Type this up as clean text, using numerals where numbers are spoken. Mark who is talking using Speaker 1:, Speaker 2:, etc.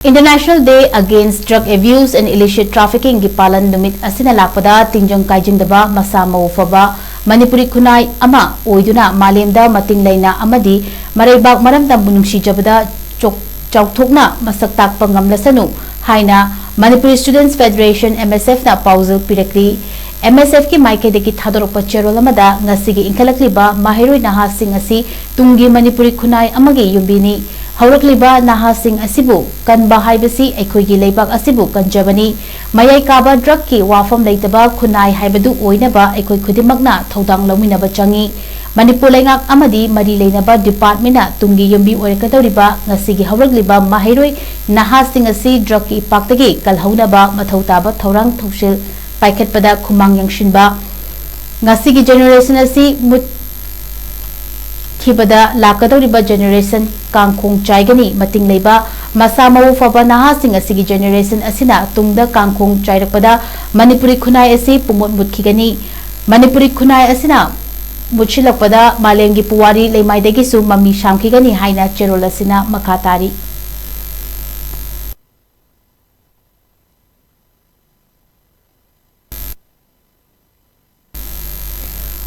Speaker 1: International Day Against Drug Abuse and Illicit Trafficking की Pallan Numit Asina Lakpada TINJANG KAIJANGDABA MASA-MAWOO FABA MANIPURI KHUNNAI AMA OIDUNA MALEMDA MATING LEINA AMADI MAREIBAK MARAMDAMBU NUNGSIJABADA CHAOTHOKNA MASAK TAKPA NGAMLASANU HAINA MANIPURI Students Federation MSF na PAOJEL PIRAKLI MSF की माइके देखी थादोरपा चेरोल अमदा ngasiगी इंखलकलिबा माहिरोय नाहासिंग असि तुंगी मणिपुरी खुनाई अमगे युबिनी हौरकलिबा नाहासिंग असिबु कनबा हाइबसी एखोयगी लेबाक असिबु कंजबनी मयाई काबा drug की वाफम लेतबा खुनाई हाइबदु ओइनबा एखोय खुदिमकना थौदांग लौमिनबा चंगी मणिपुर लेंगाक अमदी मरी लेनबा डिपार्टमेंटना तुंगी युबी ओइरकदौरिबा ngasiगी हौरकलिबा माहिरोय नाहासिंग असि drug की पाक्तगी कलहौनबा मथौताबा थौरांग थौसिल पाइखतपदा खुमांग यंगशिनबा ngasiगी जनरेशन असि खिबदा लाकदौरिबा जनरेशन कांखोंग चाइगनी मतिंग लेबा मसा-मावो फबा नाहासिंग असिगी जनरेशन असिना तुंगदा कांखोंग चाइरकपदा मणिपुरी खुनाई असि पुमुट मुटखिगनी मणिपुरी खुनाई असिना मुचिलकपदा मालेमगी पुवारी लेमाइदगिसु मम्मी शामखिगनी हाइना चेरोल असिना मखातारी।